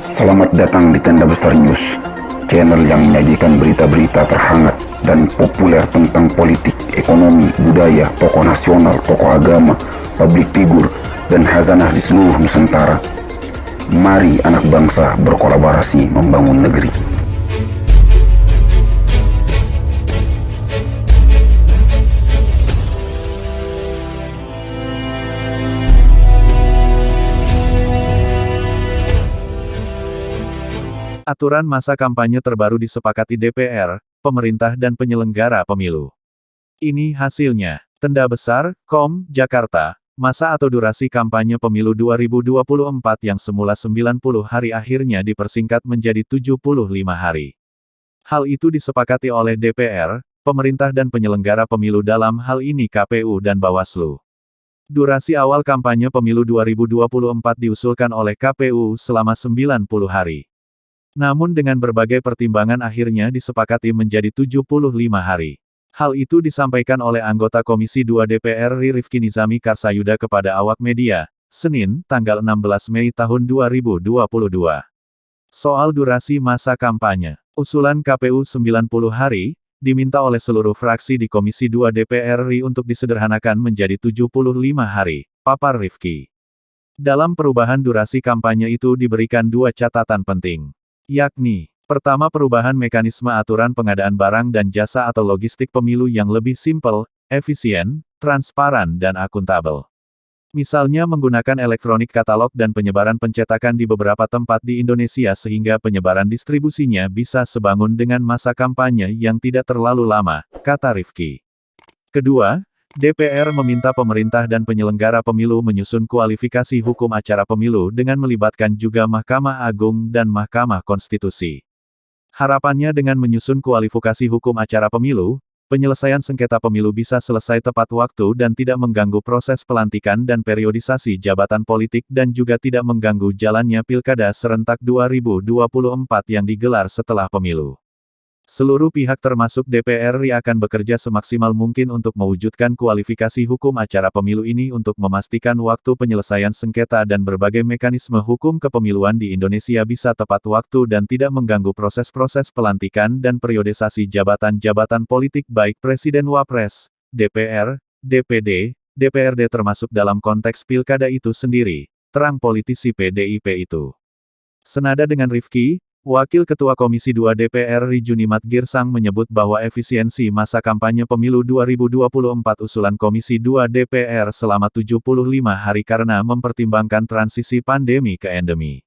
Selamat datang di Tenda Besar News, channel yang menyajikan berita-berita terhangat dan populer tentang politik, ekonomi, budaya, tokoh nasional, tokoh agama, publik figur, dan hazanah di seluruh Nusantara. Mari anak bangsa berkolaborasi membangun negeri. Aturan masa kampanye terbaru disepakati DPR, pemerintah dan penyelenggara pemilu. Ini hasilnya. Tenda Besar, Jakarta. Masa atau durasi kampanye pemilu 2024 yang semula 90 hari akhirnya dipersingkat menjadi 75 hari. Hal itu disepakati oleh DPR, pemerintah dan penyelenggara pemilu, dalam hal ini KPU dan Bawaslu. Durasi awal kampanye pemilu 2024 diusulkan oleh KPU selama 90 hari. Namun dengan berbagai pertimbangan akhirnya disepakati menjadi 75 hari. Hal itu disampaikan oleh anggota Komisi 2 DPR Rifki Nizami Karsayuda kepada awak media, Senin, tanggal 16 Mei tahun 2022. Soal durasi masa kampanye, usulan KPU 90 hari, diminta oleh seluruh fraksi di Komisi 2 DPR RI untuk disederhanakan menjadi 75 hari, papar Rifki. Dalam perubahan durasi kampanye itu diberikan dua catatan penting. Yakni, pertama, perubahan mekanisme aturan pengadaan barang dan jasa atau logistik pemilu yang lebih simpel, efisien, transparan dan akuntabel. Misalnya menggunakan elektronik katalog dan penyebaran pencetakan di beberapa tempat di Indonesia sehingga penyebaran distribusinya bisa sebangun dengan masa kampanye yang tidak terlalu lama, kata Rifki. Kedua, DPR meminta pemerintah dan penyelenggara pemilu menyusun kualifikasi hukum acara pemilu dengan melibatkan juga Mahkamah Agung dan Mahkamah Konstitusi. Harapannya dengan menyusun kualifikasi hukum acara pemilu, penyelesaian sengketa pemilu bisa selesai tepat waktu dan tidak mengganggu proses pelantikan dan periodisasi jabatan politik dan juga tidak mengganggu jalannya Pilkada serentak 2024 yang digelar setelah pemilu. Seluruh pihak termasuk DPR RI akan bekerja semaksimal mungkin untuk mewujudkan kualifikasi hukum acara pemilu ini untuk memastikan waktu penyelesaian sengketa dan berbagai mekanisme hukum kepemiluan di Indonesia bisa tepat waktu dan tidak mengganggu proses-proses pelantikan dan periodisasi jabatan-jabatan politik baik Presiden Wapres, DPR, DPD, DPRD termasuk dalam konteks Pilkada itu sendiri, terang politisi PDIP itu. Senada dengan Rifki, Wakil Ketua Komisi 2 DPR RI Junimat Girsang menyebut bahwa efisiensi masa kampanye pemilu 2024 usulan Komisi 2 DPR selama 75 hari karena mempertimbangkan transisi pandemi ke endemi.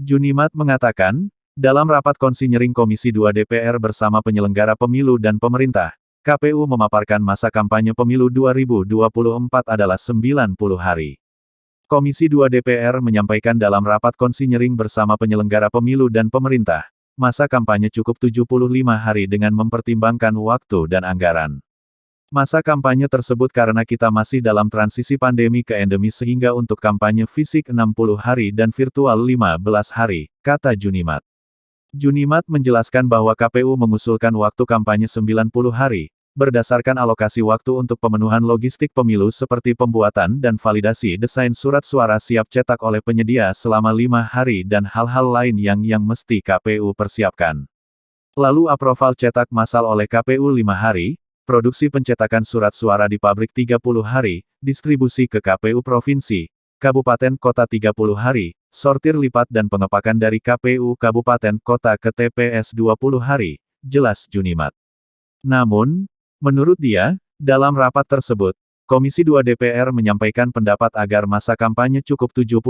Junimat mengatakan, dalam rapat konsinyering Komisi 2 DPR bersama penyelenggara pemilu dan pemerintah, KPU memaparkan masa kampanye pemilu 2024 adalah 90 hari. Komisi 2 DPR menyampaikan dalam rapat konsinyering bersama penyelenggara pemilu dan pemerintah, masa kampanye cukup 75 hari dengan mempertimbangkan waktu dan anggaran. Masa kampanye tersebut karena kita masih dalam transisi pandemi ke endemi sehingga untuk kampanye fisik 60 hari dan virtual 15 hari, kata Junimat. Junimat menjelaskan bahwa KPU mengusulkan waktu kampanye 90 hari, berdasarkan alokasi waktu untuk pemenuhan logistik pemilu seperti pembuatan dan validasi desain surat suara siap cetak oleh penyedia selama 5 hari dan hal-hal lain yang mesti KPU persiapkan. Lalu approval cetak massal oleh KPU 5 hari, produksi pencetakan surat suara di pabrik 30 hari, distribusi ke KPU Provinsi, Kabupaten Kota 30 hari, sortir lipat dan pengepakan dari KPU Kabupaten Kota ke TPS 20 hari, jelas Junimat. Namun, menurut dia, dalam rapat tersebut, Komisi 2 DPR menyampaikan pendapat agar masa kampanye cukup 75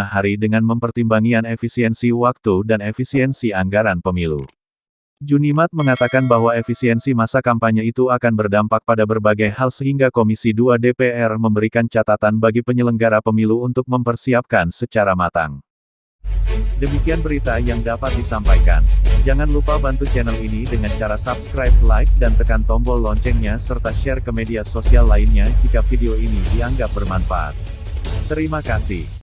hari dengan mempertimbangkan efisiensi waktu dan efisiensi anggaran pemilu. Junimat mengatakan bahwa efisiensi masa kampanye itu akan berdampak pada berbagai hal sehingga Komisi 2 DPR memberikan catatan bagi penyelenggara pemilu untuk mempersiapkan secara matang. Demikian berita yang dapat disampaikan. Jangan lupa bantu channel ini dengan cara subscribe, like, dan tekan tombol loncengnya serta share ke media sosial lainnya jika video ini dianggap bermanfaat. Terima kasih.